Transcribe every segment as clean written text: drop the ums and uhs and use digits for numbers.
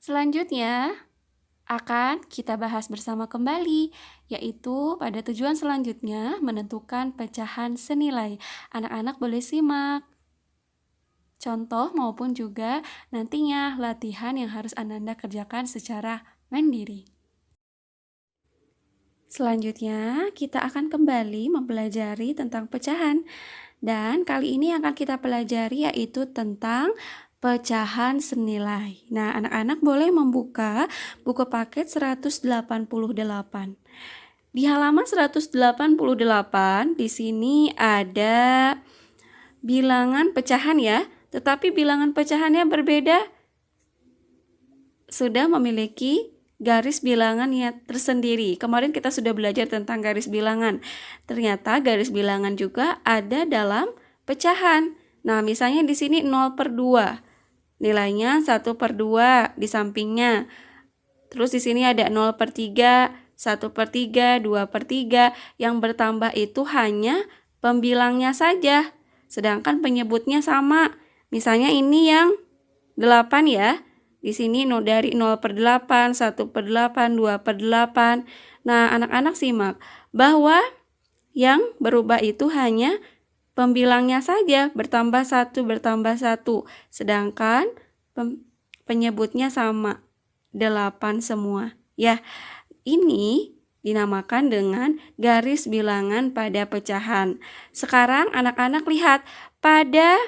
Selanjutnya akan kita bahas bersama kembali, yaitu pada tujuan selanjutnya menentukan pecahan senilai. Anak-anak boleh simak contoh maupun juga nantinya latihan yang harus Ananda kerjakan secara mandiri. Selanjutnya, kita akan kembali mempelajari tentang pecahan. Dan kali ini yang akan kita pelajari yaitu tentang pecahan senilai. Nah, anak-anak boleh membuka buku paket 188. Di halaman 188 di sini ada bilangan pecahan ya, tetapi bilangan pecahannya berbeda. Sudah memiliki garis bilangannya tersendiri. Kemarin kita sudah belajar tentang garis bilangan. Ternyata garis bilangan juga ada dalam pecahan. Nah, misalnya di sini 0/2. Nilainya 1/2 di sampingnya. Terus di sini ada 0/3, 1/3, 2/3. Yang bertambah itu hanya pembilangnya saja. Sedangkan penyebutnya sama. Misalnya ini yang 8 ya. Di sini dari 0/8, 1/8, 2/8. Nah, anak-anak simak bahwa yang berubah itu hanya pembilangnya saja, bertambah 1. Sedangkan penyebutnya sama, 8 semua. Ya, ini dinamakan dengan garis bilangan pada pecahan. Sekarang anak-anak lihat pada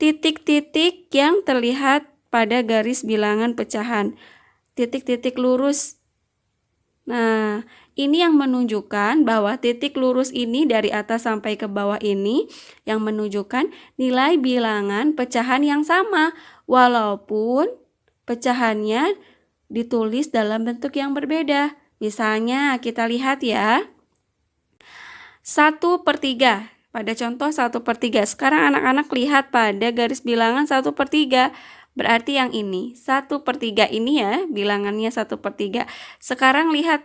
titik-titik yang terlihat pada garis bilangan pecahan, titik-titik lurus. Nah, ini yang menunjukkan bahwa titik lurus ini dari atas sampai ke bawah ini yang menunjukkan nilai bilangan pecahan yang sama, walaupun pecahannya ditulis dalam bentuk yang berbeda. Misalnya kita lihat ya, 1/3. Pada contoh 1/3. Sekarang anak-anak lihat pada garis bilangan 1/3. Berarti yang ini 1/3 ini ya, bilangannya 1/3. Sekarang lihat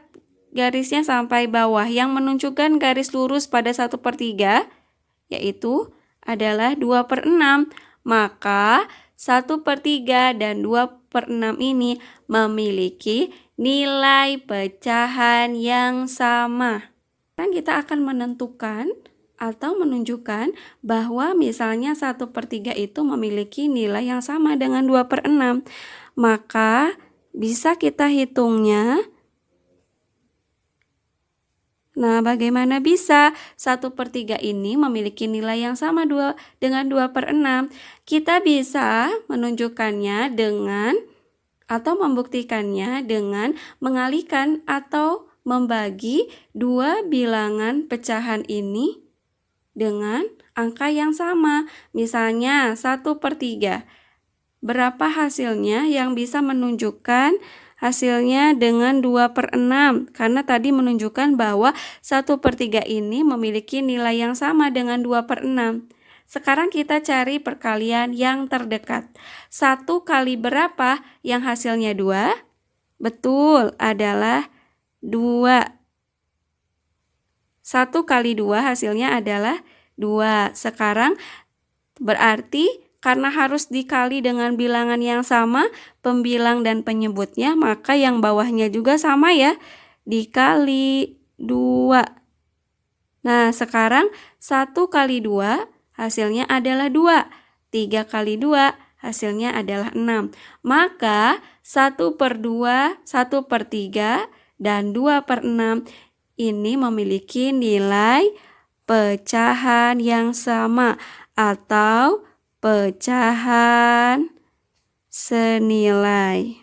garisnya sampai bawah yang menunjukkan garis lurus pada 1/3 yaitu adalah 2/6. Maka 1/3 dan 2/6 ini memiliki nilai pecahan yang sama. Dan kita akan menentukan atau menunjukkan bahwa misalnya 1/3 itu memiliki nilai yang sama dengan 2/6. Maka bisa kita hitungnya. Nah, bagaimana bisa 1/3 ini memiliki nilai yang sama dengan 2/6? Kita bisa menunjukkannya dengan atau membuktikannya dengan mengalihkan atau membagi dua bilangan pecahan ini dengan angka yang sama. Misalnya 1/3. Berapa hasilnya yang bisa menunjukkan hasilnya dengan 2/6? Karena tadi menunjukkan bahwa 1/3 ini memiliki nilai yang sama dengan 2/6. Sekarang kita cari perkalian yang terdekat. 1 kali berapa yang hasilnya 2? Betul, adalah 2. 1 kali 2 hasilnya adalah 2. Sekarang berarti karena harus dikali dengan bilangan yang sama, pembilang dan penyebutnya, maka yang bawahnya juga sama ya, dikali 2. Nah, sekarang 1 kali 2 hasilnya adalah 2. 3 kali 2 hasilnya adalah 6. Maka 1/2, 1/3, dan 2/6 ini memiliki nilai pecahan yang sama atau pecahan senilai.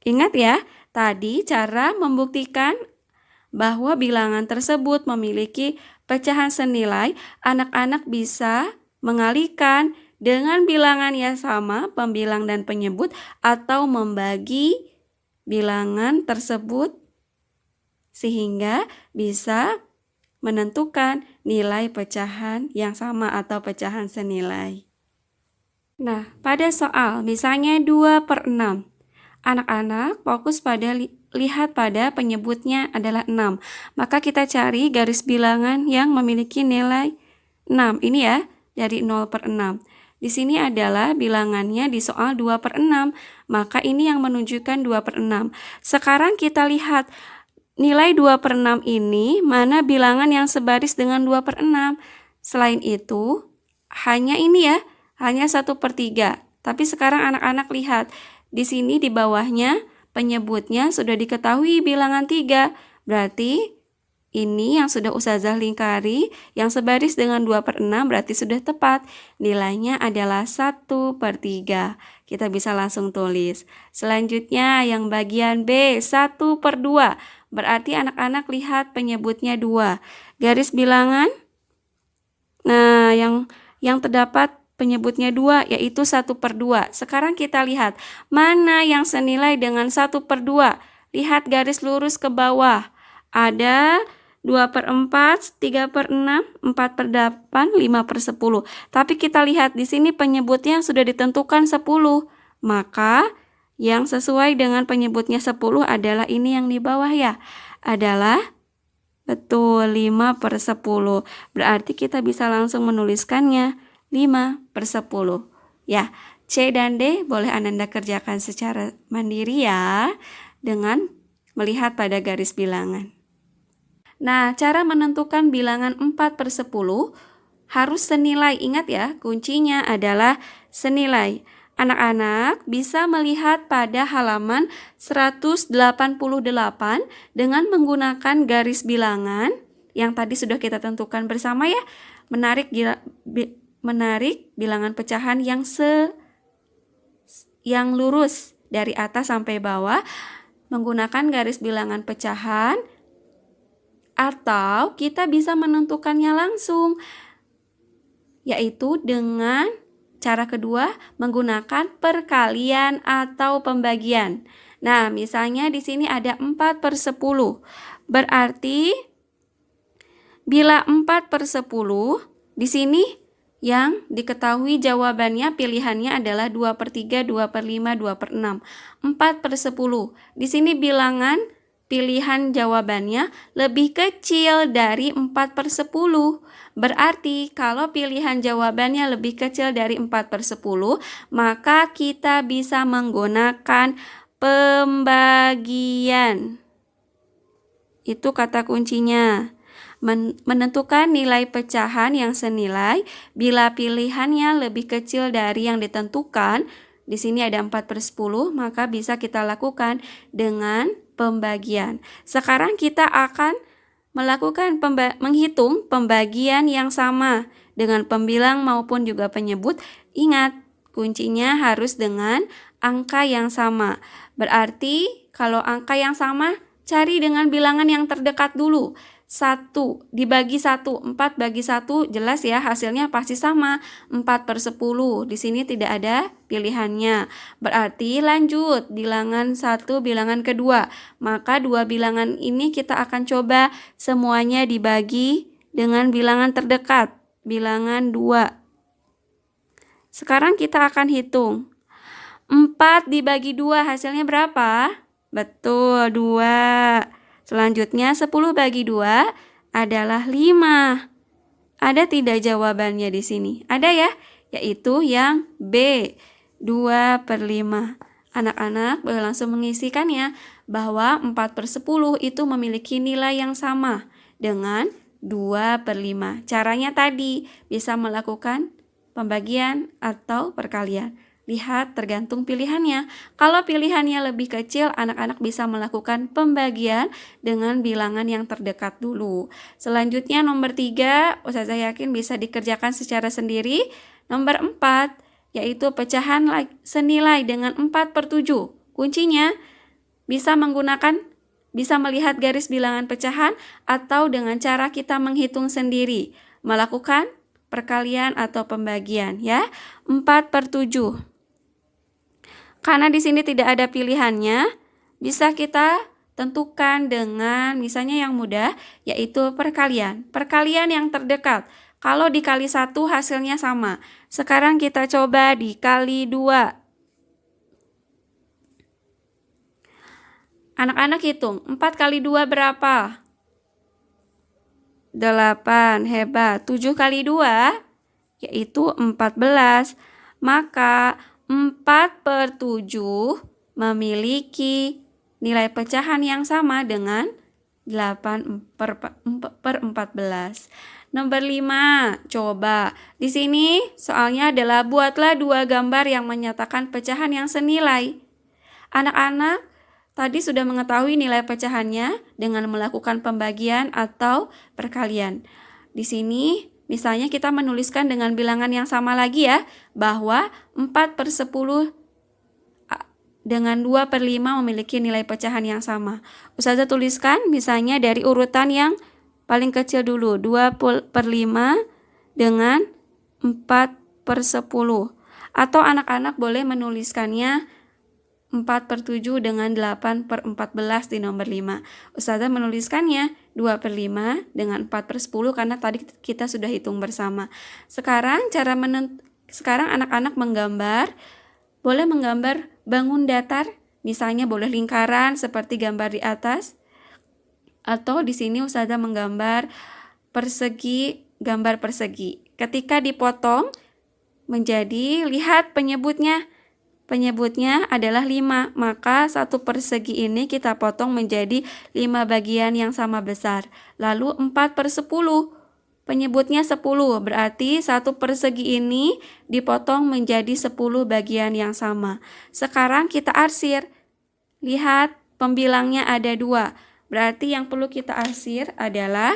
Ingat ya, tadi cara membuktikan bahwa bilangan tersebut memiliki pecahan senilai. Anak-anak bisa mengalihkan dengan bilangan yang sama, pembilang dan penyebut, atau membagi bilangan tersebut sehingga bisa menentukan nilai pecahan yang sama atau pecahan senilai. Nah, pada soal misalnya 2/6, anak-anak fokus pada lihat pada penyebutnya adalah 6. Maka kita cari garis bilangan yang memiliki nilai 6. Ini ya, dari 0/6. Di sini adalah bilangannya di soal 2/6. Maka ini yang menunjukkan 2/6. Sekarang kita lihat nilai 2/6 ini mana bilangan yang sebaris dengan 2/6. Selain itu, hanya ini ya, hanya 1/3. Tapi sekarang anak-anak lihat, di sini di bawahnya penyebutnya sudah diketahui bilangan 3. Berarti ini yang sudah Ustazah lingkari, yang sebaris dengan 2/6 berarti sudah tepat. Nilainya adalah 1/3. Kita bisa langsung tulis. Selanjutnya yang bagian B, 1/2. Berarti anak-anak lihat penyebutnya 2. Garis bilangan. Nah, yang terdapat penyebutnya 2 yaitu 1/2. Sekarang kita lihat mana yang senilai dengan 1/2. Lihat garis lurus ke bawah. Ada 2/4, 3/6, 4/8, 5/10. Tapi kita lihat di sini penyebutnya sudah ditentukan 10. Maka yang sesuai dengan penyebutnya 10 adalah ini yang di bawah ya. Adalah betul 5/10. Berarti kita bisa langsung menuliskannya 5/10. Ya, C dan D boleh Ananda kerjakan secara mandiri ya, dengan melihat pada garis bilangan. Nah, cara menentukan bilangan 4/10 harus senilai. Ingat ya, kuncinya adalah senilai. Anak-anak bisa melihat pada halaman 188 dengan menggunakan garis bilangan yang tadi sudah kita tentukan bersama ya. Menarik bilangan pecahan yang lurus dari atas sampai bawah menggunakan garis bilangan pecahan, atau kita bisa menentukannya langsung, yaitu dengan cara kedua menggunakan perkalian atau pembagian. Nah, misalnya di sini ada 4/10. Berarti bila 4/10, di sini yang diketahui jawabannya pilihannya adalah 2/3, 2/5, 2/6. 4/10. Di sini bilangan pilihan jawabannya lebih kecil dari 4/10. Berarti kalau pilihan jawabannya lebih kecil dari 4/10, maka kita bisa menggunakan pembagian. Itu kata kuncinya. Menentukan nilai pecahan yang senilai bila pilihannya lebih kecil dari yang ditentukan. Di sini ada 4/10, maka bisa kita lakukan dengan pembagian. Sekarang kita akan melakukan menghitung pembagian yang sama dengan pembilang maupun juga penyebut. Ingat, kuncinya harus dengan angka yang sama. Berarti kalau angka yang sama, cari dengan bilangan yang terdekat dulu. 1 dibagi 1, 4 bagi 1, jelas ya hasilnya pasti sama, 4/10. Di sini tidak ada pilihannya. Berarti lanjut bilangan 1, bilangan kedua. Maka dua bilangan ini kita akan coba semuanya dibagi dengan bilangan terdekat, bilangan 2. Sekarang kita akan hitung. 4 dibagi 2 hasilnya berapa? Betul, 2. Selanjutnya 10 bagi 2 adalah 5. Ada tidak jawabannya di sini? Ada ya, yaitu yang B, 2/5. Anak-anak boleh langsung mengisikannya bahwa 4/10 itu memiliki nilai yang sama dengan 2/5. Caranya tadi bisa melakukan pembagian atau perkalian. Lihat tergantung pilihannya. Kalau pilihannya lebih kecil, anak-anak bisa melakukan pembagian dengan bilangan yang terdekat dulu. Selanjutnya nomor 3, Ustazah yakin bisa dikerjakan secara sendiri. Nomor 4, yaitu pecahan senilai dengan 4/7. Kuncinya bisa melihat garis bilangan pecahan atau dengan cara kita menghitung sendiri. Melakukan perkalian atau pembagian ya. 4/7. Karena di sini tidak ada pilihannya, bisa kita tentukan dengan misalnya yang mudah, yaitu perkalian. Perkalian yang terdekat. Kalau dikali 1 hasilnya sama. Sekarang kita coba dikali 2. Anak-anak hitung, 4 kali 2 berapa? 8, hebat. 7 kali 2 yaitu 14. maka 4/7 memiliki nilai pecahan yang sama dengan 8/14. Nomor 5, coba. Di sini soalnya adalah buatlah 2 gambar yang menyatakan pecahan yang senilai. Anak-anak tadi sudah mengetahui nilai pecahannya dengan melakukan pembagian atau perkalian. Di sini misalnya kita menuliskan dengan bilangan yang sama lagi ya, bahwa 4/10 dengan 2/5 memiliki nilai pecahan yang sama. Ustazah tuliskan misalnya dari urutan yang paling kecil dulu, 2/5 dengan 4/10. Atau anak-anak boleh menuliskannya 4/7 dengan 8/14 di nomor 5. Ustazah menuliskannya 2/5 dengan 4/10 karena tadi kita sudah hitung bersama. Sekarang sekarang anak-anak menggambar, boleh menggambar bangun datar, misalnya boleh lingkaran seperti gambar di atas. Atau di sini ustazah menggambar gambar persegi. Ketika dipotong menjadi, lihat penyebutnya. Penyebutnya adalah 5, maka 1 persegi ini kita potong menjadi 5 bagian yang sama besar. Lalu 4/10, penyebutnya 10, berarti 1 persegi ini dipotong menjadi 10 bagian yang sama. Sekarang kita arsir. Lihat pembilangnya ada 2. Berarti yang perlu kita arsir adalah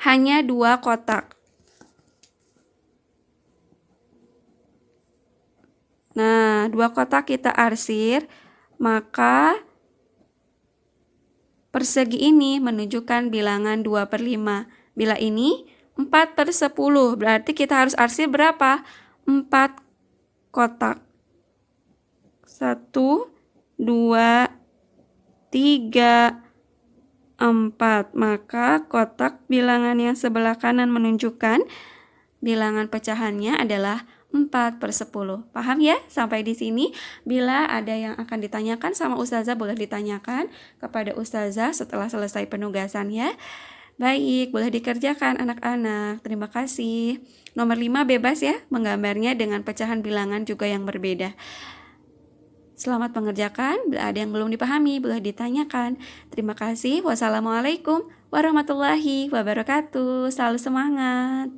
hanya 2 kotak. Nah, 2 kotak kita arsir, maka persegi ini menunjukkan bilangan 2/5. Bila ini 4/10, berarti kita harus arsir berapa? 4 kotak. 1, 2, 3, 4. Maka kotak bilangan yang sebelah kanan menunjukkan bilangan pecahannya adalah 4/10. Paham ya? Sampai di sini. Bila ada yang akan ditanyakan sama ustazah, boleh ditanyakan kepada ustazah setelah selesai penugasan ya. Baik, boleh dikerjakan anak-anak. Terima kasih. Nomor 5 bebas ya, menggambarnya dengan pecahan bilangan juga yang berbeda. Selamat mengerjakan. Bila ada yang belum dipahami, boleh ditanyakan. Terima kasih. Wassalamualaikum warahmatullahi wabarakatuh. Selalu semangat.